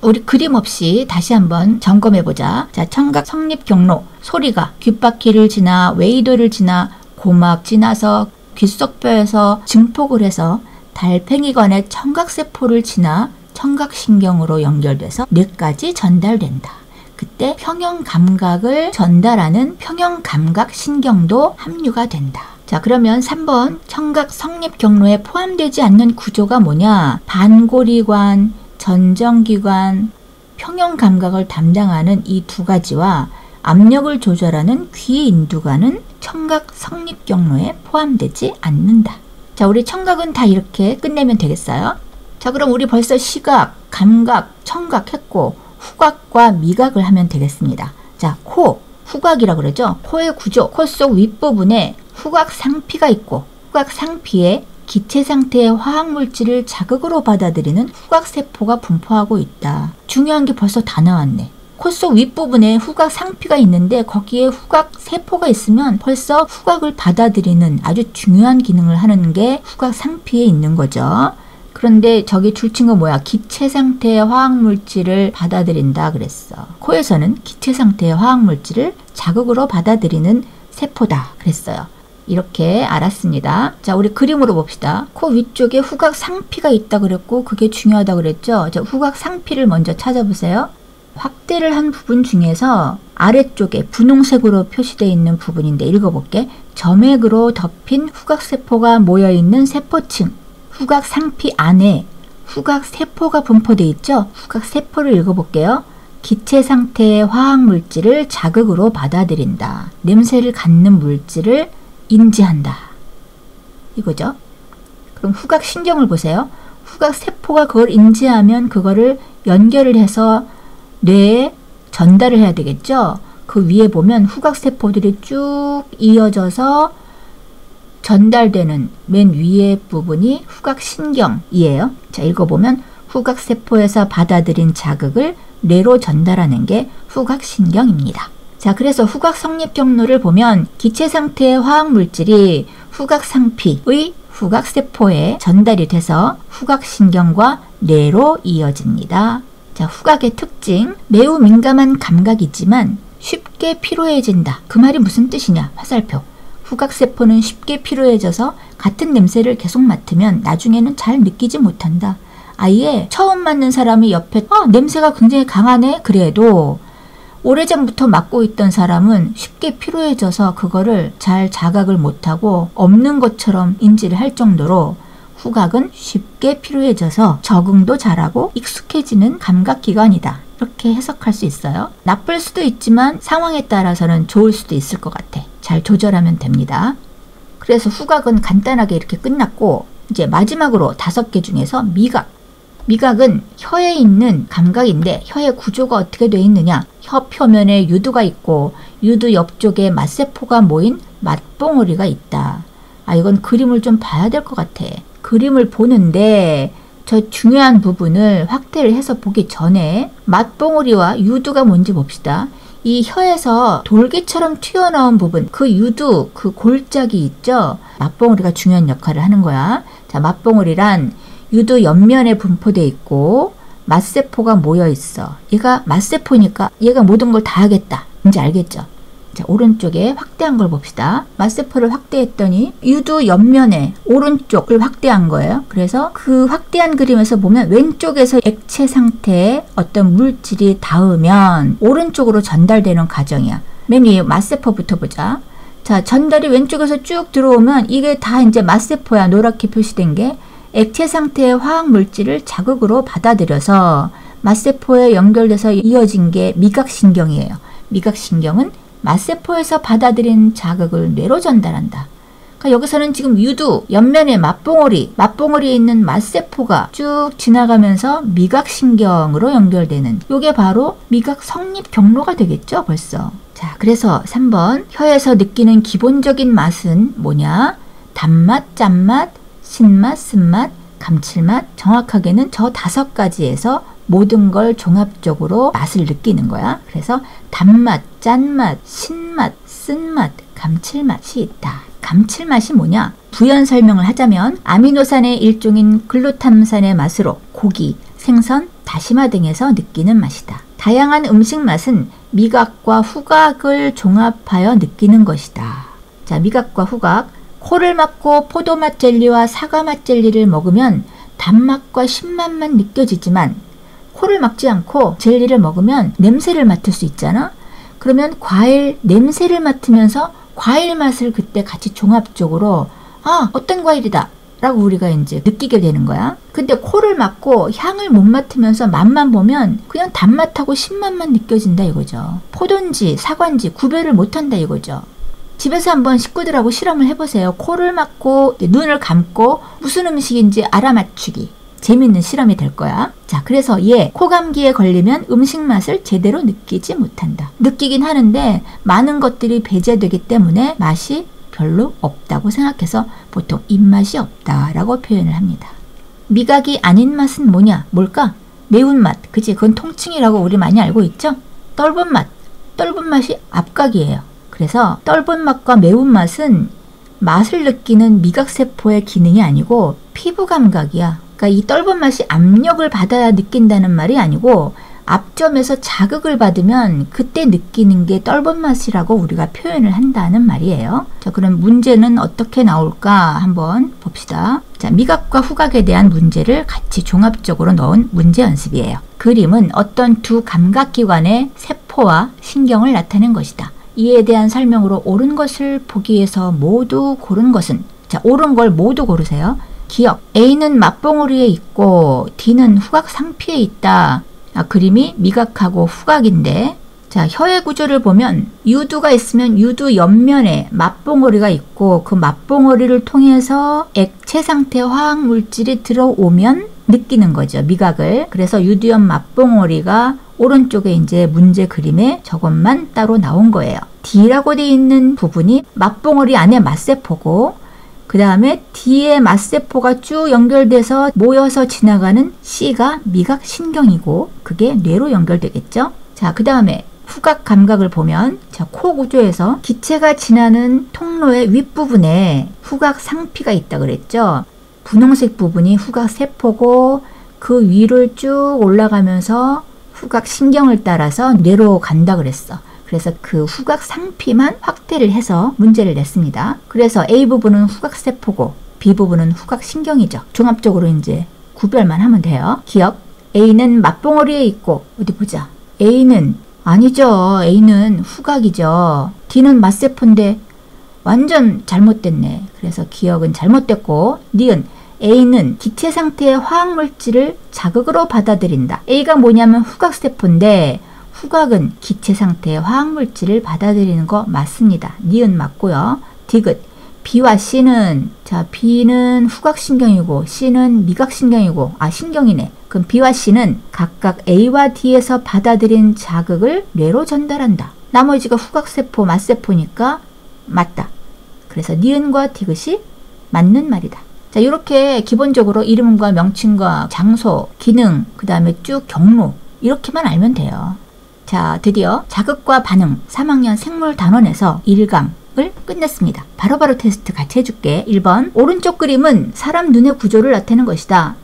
우리 그림 없이 다시 한번 점검해보자. 자, 청각 성립 경로, 소리가 귓바퀴를 지나 웨이도를 지나 고막 지나서 귓속뼈에서 증폭을 해서 달팽이관의 청각세포를 지나 청각신경으로 연결돼서 뇌까지 전달된다. 그때 평형감각을 전달하는 평형감각신경도 합류가 된다. 자, 그러면 3번 청각 성립 경로에 포함되지 않는 구조가 뭐냐? 반고리관, 전정기관, 평형감각을 담당하는 이 두 가지와 압력을 조절하는 귀인두관은 청각 성립 경로에 포함되지 않는다. 자, 우리 청각은 다 이렇게 끝내면 되겠어요? 자, 그럼 우리 벌써 시각, 감각, 청각 했고 후각과 미각을 하면 되겠습니다. 자, 코, 후각이라고 그러죠? 코의 구조, 코 속 윗부분에 후각 상피가 있고 후각 상피에 기체 상태의 화학물질을 자극으로 받아들이는 후각세포가 분포하고 있다. 중요한 게 벌써 다 나왔네. 코 속 윗부분에 후각 상피가 있는데 거기에 후각 세포가 있으면 벌써 후각을 받아들이는 아주 중요한 기능을 하는 게 후각 상피에 있는 거죠. 그런데 저기 줄 친구 뭐야? 기체 상태의 화학물질을 받아들인다 그랬어. 코에서는 기체 상태의 화학물질을 자극으로 받아들이는 세포다 그랬어요. 이렇게 알았습니다. 자, 우리 그림으로 봅시다. 코 위쪽에 후각 상피가 있다 그랬고 그게 중요하다 그랬죠. 자, 후각 상피를 먼저 찾아보세요. 확대를 한 부분 중에서 아래쪽에 분홍색으로 표시되어 있는 부분인데 읽어볼게. 점액으로 덮인 후각세포가 모여있는 세포층. 후각 상피 안에 후각세포가 분포되어 있죠. 후각세포를 읽어볼게요. 기체 상태의 화학 물질을 자극으로 받아들인다. 냄새를 갖는 물질을 인지한다. 이거죠. 그럼 후각신경을 보세요. 후각세포가 그걸 인지하면 그거를 연결을 해서 뇌에 전달을 해야 되겠죠. 그 위에 보면 후각세포들이 쭉 이어져서 전달되는 맨 위에 부분이 후각신경이에요. 자, 읽어보면 후각세포에서 받아들인 자극을 뇌로 전달하는 게 후각신경입니다. 자, 그래서 후각 성립 경로를 보면 기체 상태의 화학물질이 후각상피의 후각세포에 전달이 돼서 후각신경과 뇌로 이어집니다. 자, 후각의 특징, 매우 민감한 감각이지만 쉽게 피로해진다. 그 말이 무슨 뜻이냐? 화살표. 후각세포는 쉽게 피로해져서 같은 냄새를 계속 맡으면 나중에는 잘 느끼지 못한다. 아예 처음 맡는 사람이 옆에 냄새가 굉장히 강하네? 그래도 오래전부터 맡고 있던 사람은 쉽게 피로해져서 그거를 잘 자각을 못하고 없는 것처럼 인지를 할 정도로 후각은 쉽게 피로해져서 적응도 잘하고 익숙해지는 감각기관이다. 이렇게 해석할 수 있어요. 나쁠 수도 있지만 상황에 따라서는 좋을 수도 있을 것 같아. 잘 조절하면 됩니다. 그래서 후각은 간단하게 이렇게 끝났고 이제 마지막으로 5개 중에서 미각. 미각은 혀에 있는 감각인데 혀의 구조가 어떻게 되어 있느냐? 혀 표면에 유두가 있고 유두 옆쪽에 맛세포가 모인 맛봉오리가 있다. 이건 그림을 좀 봐야 될 것 같아. 그림을 보는데 저 중요한 부분을 확대를 해서 보기 전에 맛봉오리와 유두가 뭔지 봅시다. 이 혀에서 돌기처럼 튀어나온 부분, 그 유두, 그 골짜기 있죠? 맛봉오리가 중요한 역할을 하는 거야. 자, 맛봉오리란 유두 옆면에 분포되어 있고 맛세포가 모여 있어. 얘가 맛세포니까 얘가 모든 걸 다 하겠다. 이제 알겠죠? 자, 오른쪽에 확대한 걸 봅시다. 맛세포를 확대했더니 유두 옆면에 오른쪽을 확대한 거예요. 그래서 그 확대한 그림에서 보면 왼쪽에서 액체 상태의 어떤 물질이 닿으면 오른쪽으로 전달되는 과정이야. 맨 위에 맛세포부터 보자. 자, 전달이 왼쪽에서 쭉 들어오면 이게 다 이제 맛세포야. 노랗게 표시된 게 액체 상태의 화학 물질을 자극으로 받아들여서 맛세포에 연결돼서 이어진 게 미각신경이에요. 미각신경은 맛세포에서 받아들인 자극을 뇌로 전달한다. 그러니까 여기서는 지금 유두, 옆면에 맛봉오리에 있는 맛세포가 쭉 지나가면서 미각신경으로 연결되는 요게 바로 미각 성립 경로가 되겠죠, 벌써. 자, 그래서 3번 혀에서 느끼는 기본적인 맛은 뭐냐? 단맛, 짠맛, 신맛, 쓴맛, 감칠맛. 정확하게는 저 5가지에서 모든 걸 종합적으로 맛을 느끼는 거야. 그래서 단맛, 짠맛, 신맛, 쓴맛, 감칠맛이 있다. 감칠맛이 뭐냐? 부연 설명을 하자면 아미노산의 일종인 글루탐산의 맛으로 고기, 생선, 다시마 등에서 느끼는 맛이다. 다양한 음식 맛은 미각과 후각을 종합하여 느끼는 것이다. 자, 미각과 후각. 코를 막고 포도맛 젤리와 사과맛 젤리를 먹으면 단맛과 신맛만 느껴지지만 코를 막지 않고 젤리를 먹으면 냄새를 맡을 수 있잖아. 그러면 과일 냄새를 맡으면서 과일 맛을 그때 같이 종합적으로 어떤 과일이다 라고 우리가 이제 느끼게 되는 거야. 근데 코를 막고 향을 못 맡으면서 맛만 보면 그냥 단맛하고 신맛만 느껴진다 이거죠. 포도인지 사과인지 구별을 못한다 이거죠. 집에서 한번 식구들하고 실험을 해보세요. 코를 막고 눈을 감고 무슨 음식인지 알아맞추기. 재밌는 실험이 될 거야. 자, 그래서 코감기에 걸리면 음식 맛을 제대로 느끼지 못한다. 느끼긴 하는데 많은 것들이 배제되기 때문에 맛이 별로 없다고 생각해서 보통 입맛이 없다라고 표현을 합니다. 미각이 아닌 맛은 뭐냐? 뭘까? 매운맛. 그치? 그건 통칭이라고 우리 많이 알고 있죠? 떫은 맛. 떫은 맛이 앞각이에요. 그래서 떫은 맛과 매운맛은 맛을 느끼는 미각세포의 기능이 아니고 피부 감각이야. 그러니까 이 떫은 맛이 압력을 받아야 느낀다는 말이 아니고 앞점에서 자극을 받으면 그때 느끼는 게 떫은 맛이라고 우리가 표현을 한다는 말이에요. 자, 그럼 문제는 어떻게 나올까 한번 봅시다. 자, 미각과 후각에 대한 문제를 같이 종합적으로 넣은 문제 연습이에요. 그림은 어떤 두 감각기관의 세포와 신경을 나타낸 것이다. 이에 대한 설명으로 옳은 것을 보기 위해서 모두 고른 것은, 자, 옳은 걸 모두 고르세요. 기억. A는 맛봉오리에 있고 D는 후각 상피에 있다. 그림이 미각하고 후각인데, 자, 혀의 구조를 보면 유두가 있으면 유두 옆면에 맛봉오리가 있고 그 맛봉오리를 통해서 액체 상태 화학 물질이 들어오면 느끼는 거죠, 미각을. 그래서 유두 옆 맛봉오리가 오른쪽에 이제 문제 그림에 저것만 따로 나온 거예요. D라고 되어 있는 부분이 맛봉오리 안에 맛세포고, 그 다음에 D의 맛세포가 쭉 연결돼서 모여서 지나가는 C가 미각신경이고 그게 뇌로 연결되겠죠. 자, 그 다음에 후각 감각을 보면, 자, 코 구조에서 기체가 지나는 통로의 윗부분에 후각 상피가 있다 그랬죠. 분홍색 부분이 후각 세포고 그 위를 쭉 올라가면서 후각 신경을 따라서 뇌로 간다 그랬어. 그래서 그 후각 상피만 확대를 해서 문제를 냈습니다. 그래서 A 부분은 후각 세포고 B 부분은 후각 신경이죠. 종합적으로 이제 구별만 하면 돼요. 기억. A는 맛봉오리에 있고, 어디 보자. A는 아니죠. A는 후각이죠. D는 맛세포인데 완전 잘못됐네. 그래서 기억은 잘못됐고, 니은 A는 기체 상태의 화학물질을 자극으로 받아들인다. A가 뭐냐면 후각세포인데 후각은 기체 상태의 화학물질을 받아들이는 거 맞습니다. 니은 맞고요. 디귿. B와 C는, 자, B는 후각신경이고 C는 미각신경이고, 신경이네. 그럼 B와 C는 각각 A와 D에서 받아들인 자극을 뇌로 전달한다. 나머지가 후각세포, 맛세포니까 맞다. 그래서 니은과 디귿이 맞는 말이다. 자, 이렇게 기본적으로 이름과 명칭과 장소, 기능, 그 다음에 쭉 경로, 이렇게만 알면 돼요. 자, 드디어 자극과 반응 3학년 생물 단원에서 1강을 끝냈습니다. 바로바로 테스트 같이 해줄게. 1번, 오른쪽 그림은 사람 눈의 구조를 나타내는 것이다.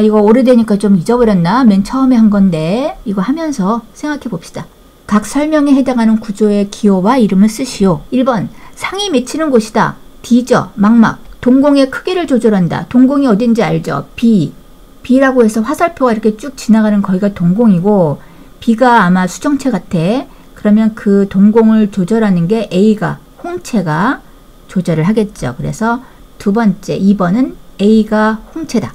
이거 오래되니까 좀 잊어버렸나? 맨 처음에 한 건데 이거 하면서 생각해 봅시다. 각 설명에 해당하는 구조의 기호와 이름을 쓰시오. 1번, 상이 맺히는 곳이다. D죠. 망막. 동공의 크기를 조절한다. 동공이 어딘지 알죠? B라고 해서 화살표가 이렇게 쭉 지나가는 거기가 동공이고, B가 아마 수정체 같아. 그러면 그 동공을 조절하는 게 A가, 홍채가 조절을 하겠죠. 그래서 두 번째 2번은 A가 홍채다.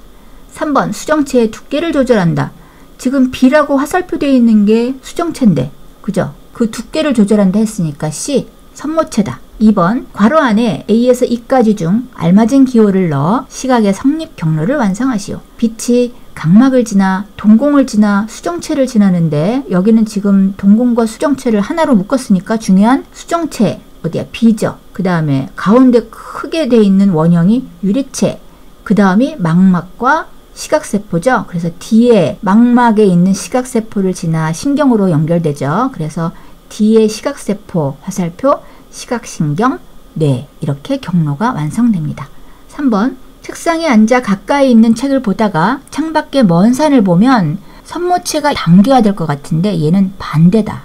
3번, 수정체의 두께를 조절한다. 지금 B라고 화살표 되어 있는 게 수정체인데, 그죠? 그 두께를 조절한다 했으니까 C, 선모체다. 2번, 괄호 안에 A에서 E까지 중 알맞은 기호를 넣어 시각의 성립 경로를 완성하시오. 빛이 각막을 지나 동공을 지나 수정체를 지나는데 여기는 지금 동공과 수정체를 하나로 묶었으니까 중요한 수정체 어디야? B죠. 그 다음에 가운데 크게 돼 있는 원형이 유리체, 그 다음이 망막과 시각세포죠. 그래서 D의 망막에 있는 시각세포를 지나 신경으로 연결되죠. 그래서 D의 시각세포 화살표, 시각신경, 뇌, 이렇게 경로가 완성됩니다. 3번, 책상에 앉아 가까이 있는 책을 보다가 창밖에 먼 산을 보면 선모체가 단계화될 것 같은데 얘는 반대다.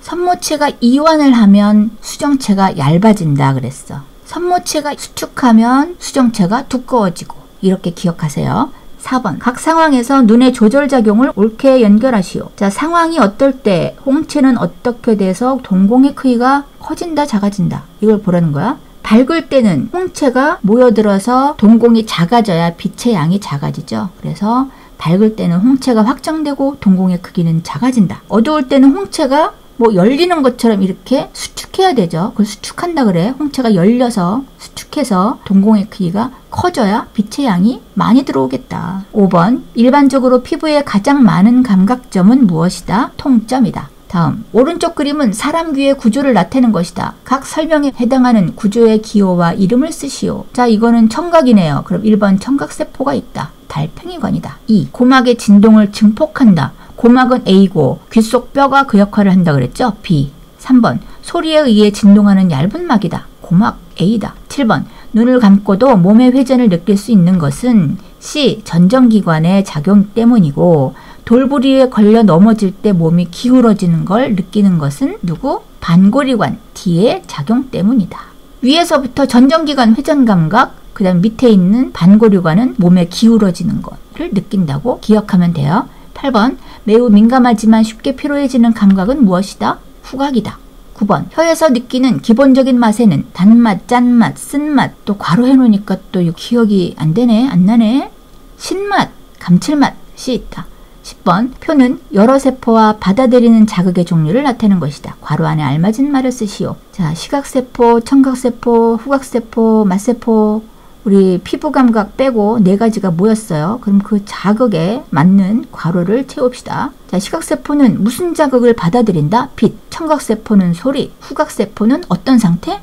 선모체가 이완을 하면 수정체가 얇아진다 그랬어. 선모체가 수축하면 수정체가 두꺼워지고, 이렇게 기억하세요. 4번, 각 상황에서 눈의 조절작용을 옳게 연결하시오. 자, 상황이 어떨 때 홍채는 어떻게 돼서 동공의 크기가 커진다, 작아진다, 이걸 보라는 거야. 밝을 때는 홍채가 모여들어서 동공이 작아져야 빛의 양이 작아지죠. 그래서 밝을 때는 홍채가 확장되고 동공의 크기는 작아진다. 어두울 때는 홍채가 열리는 것처럼 이렇게 수축해야 되죠. 그걸 수축한다 그래. 홍채가 열려서 수축해서 동공의 크기가 커져야 빛의 양이 많이 들어오겠다. 5번, 일반적으로 피부에 가장 많은 감각점은 무엇이다? 통점이다. 다음, 오른쪽 그림은 사람 귀의 구조를 나타내는 것이다. 각 설명에 해당하는 구조의 기호와 이름을 쓰시오. 자, 이거는 청각이네요. 그럼 1번, 청각세포가 있다. 달팽이관이다. 2, 고막의 진동을 증폭한다. 고막은 A고 귀 속 뼈가 그 역할을 한다 그랬죠? B. 3번, 소리에 의해 진동하는 얇은 막이다. 고막 A다. 7번, 눈을 감고도 몸의 회전을 느낄 수 있는 것은 C. 전정기관의 작용 때문이고, 돌부리에 걸려 넘어질 때 몸이 기울어지는 걸 느끼는 것은 누구? 반고리관 D의 작용 때문이다. 위에서부터 전정기관 회전감각, 그 다음 밑에 있는 반고리관은 몸에 기울어지는 것을 느낀다고 기억하면 돼요. 8번, 매우 민감하지만 쉽게 피로해지는 감각은 무엇이다? 후각이다. 9번, 혀에서 느끼는 기본적인 맛에는 단맛, 짠맛, 쓴맛, 또 괄호 해놓으니까 또 기억이 안 되네, 안 나네. 신맛, 감칠맛이 있다. 10번 표는 여러 세포와 받아들이는 자극의 종류를 나타내는 것이다. 괄호 안에 알맞은 말을 쓰시오. 자, 시각세포, 청각세포, 후각세포, 맛세포, 우리 피부 감각 빼고 4가지가 모였어요. 그럼 그 자극에 맞는 괄호를 채웁시다. 자, 시각세포는 무슨 자극을 받아들인다? 빛. 청각세포는 소리. 후각세포는 어떤 상태?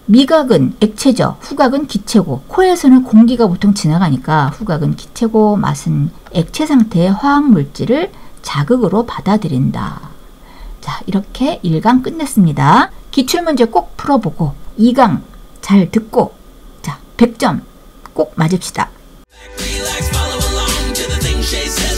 미각은 액체죠. 후각은 기체고. 코에서는 공기가 보통 지나가니까 후각은 기체고 맛은 액체 상태의 화학물질을 자극으로 받아들인다. 자, 이렇게 1강 끝냈습니다. 기출문제 꼭 풀어보고 2강 잘 듣고 자, 100점 꼭 맞읍시다. Relax, follow along to the things Shay says.